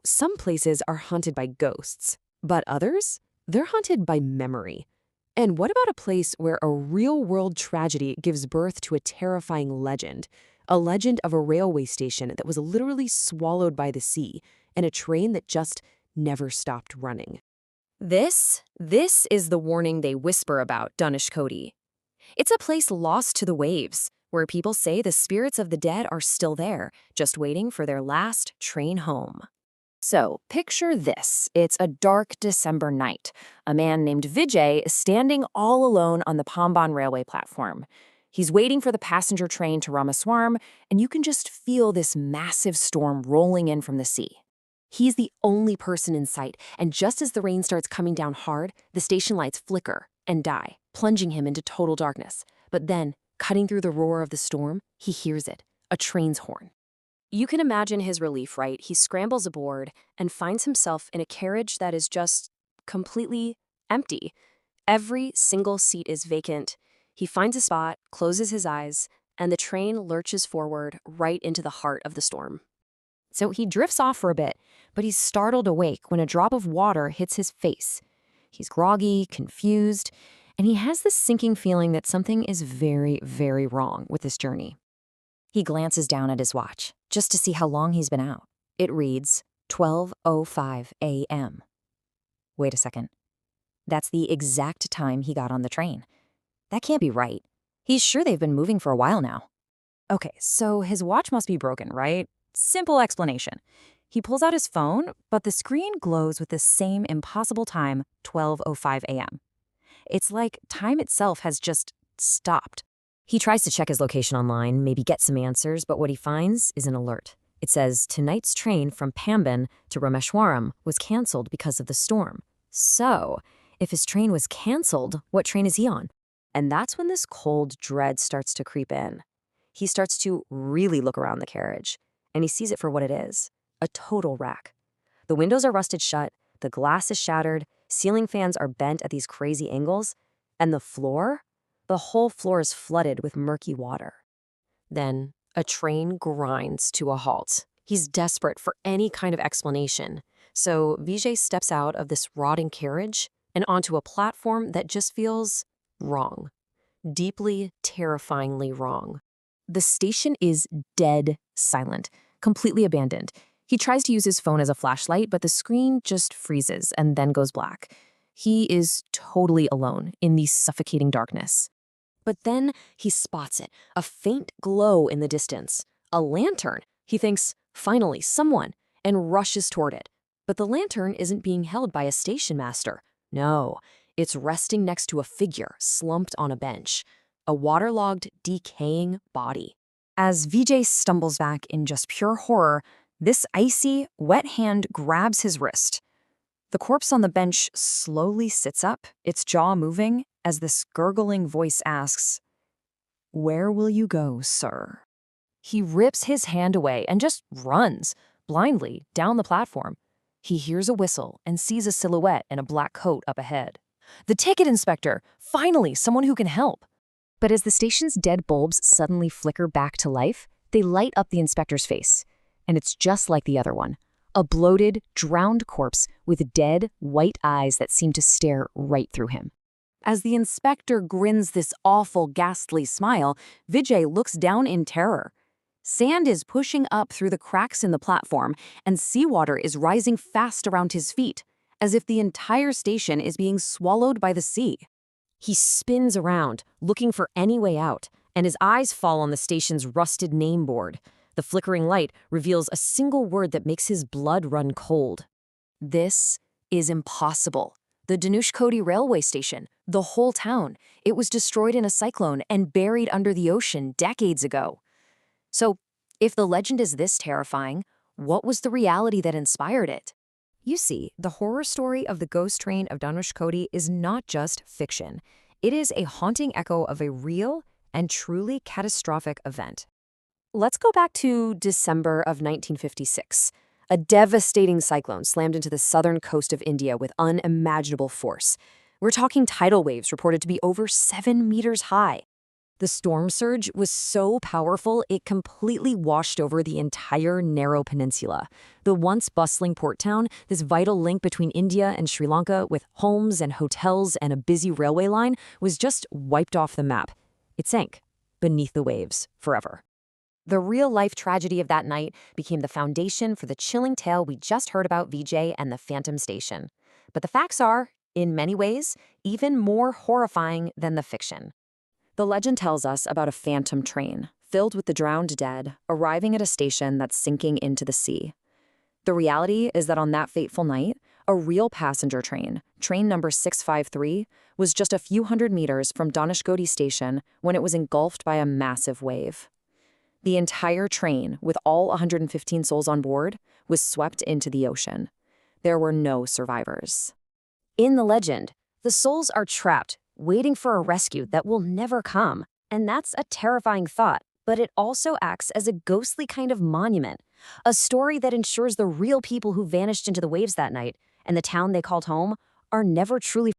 Some places are haunted by ghosts, but others, they're haunted by memory. And what about a place where a real-world tragedy gives birth to a terrifying legend? A legend of a railway station that was literally swallowed by the sea, and a train that just never stopped running. This is the warning they whisper about Dhanushkodi. It's a place lost to the waves, where people say the spirits of the dead are still there, just waiting for their last train home. So, picture this. It's a dark December night. A man named Vijay is standing all alone on the Pamban railway platform. He's waiting for the passenger train to Ramaswaram, and you can just feel this massive storm rolling in from the sea. He's the only person in sight, and just as the rain starts coming down hard, the station lights flicker and die, plunging him into total darkness. But then, cutting through the roar of the storm, he hears it, a train's horn. You can imagine his relief, right? He scrambles aboard and finds himself in a carriage that is just completely empty. Every single seat is vacant. He finds a spot, closes his eyes, and the train lurches forward right into the heart of the storm. So he drifts off for a bit, but he's startled awake when a drop of water hits his face. He's groggy, confused, and he has this sinking feeling that something is very, very wrong with this journey. He glances down at his watch, just to see how long he's been out. It reads 12:05 a.m. Wait a second. That's the exact time he got on the train. That can't be right. He's sure they've been moving for a while now. Okay, so his watch must be broken, right? Simple explanation. He pulls out his phone, but the screen glows with the same impossible time, 12:05 a.m. It's like time itself has just stopped. He tries to check his location online, maybe get some answers, but what he finds is an alert. It says tonight's train from Pamban to Rameshwaram was canceled because of the storm. So, if his train was canceled, what train is he on? And that's when this cold dread starts to creep in. He starts to really look around the carriage, and he sees it for what it is, a total wreck. The windows are rusted shut, the glass is shattered, ceiling fans are bent at these crazy angles, and the floor? The whole floor is flooded with murky water. Then, a train grinds to a halt. He's desperate for any kind of explanation. So Vijay steps out of this rotting carriage and onto a platform that just feels wrong. Deeply, terrifyingly wrong. The station is dead silent, completely abandoned. He tries to use his phone as a flashlight, but the screen just freezes and then goes black. He is totally alone in the suffocating darkness. But then he spots it, a faint glow in the distance. A lantern. He thinks, finally, someone, and rushes toward it. But the lantern isn't being held by a station master. No, it's resting next to a figure slumped on a bench. A waterlogged, decaying body. As Vijay stumbles back in just pure horror, this icy, wet hand grabs his wrist. The corpse on the bench slowly sits up, its jaw moving, as this gurgling voice asks, "Where will you go, sir?" He rips his hand away and just runs, blindly, down the platform. He hears a whistle and sees a silhouette in a black coat up ahead. The ticket inspector! Finally, someone who can help. But as the station's dead bulbs suddenly flicker back to life, they light up the inspector's face. And it's just like the other one. A bloated, drowned corpse with dead, white eyes that seem to stare right through him. As the inspector grins this awful, ghastly smile, Vijay looks down in terror. Sand is pushing up through the cracks in the platform, and seawater is rising fast around his feet, as if the entire station is being swallowed by the sea. He spins around, looking for any way out, and his eyes fall on the station's rusted name board. The flickering light reveals a single word that makes his blood run cold. This is impossible. The Dhanushkodi railway station, the whole town, it was destroyed in a cyclone and buried under the ocean decades ago. So, if the legend is this terrifying, what was the reality that inspired it? You see, the horror story of the ghost train of Dhanushkodi is not just fiction. It is a haunting echo of a real and truly catastrophic event. Let's go back to December of 1956. A devastating cyclone slammed into the southern coast of India with unimaginable force. We're talking tidal waves reported to be over 7 meters high. The storm surge was so powerful it completely washed over the entire narrow peninsula. The once bustling port town, this vital link between India and Sri Lanka with homes and hotels and a busy railway line, was just wiped off the map. It sank beneath the waves forever. The real-life tragedy of that night became the foundation for the chilling tale we just heard about VJ and the Phantom Station. But the facts are, in many ways, even more horrifying than the fiction. The legend tells us about a phantom train, filled with the drowned dead, arriving at a station that's sinking into the sea. The reality is that on that fateful night, a real passenger train, train number 653, was just a few hundred meters from Dhanushkodi station when it was engulfed by a massive wave. The entire train, with all 115 souls on board, was swept into the ocean. There were no survivors. In the legend, the souls are trapped, waiting for a rescue that will never come. And that's a terrifying thought, but it also acts as a ghostly kind of monument, a story that ensures the real people who vanished into the waves that night and the town they called home are never truly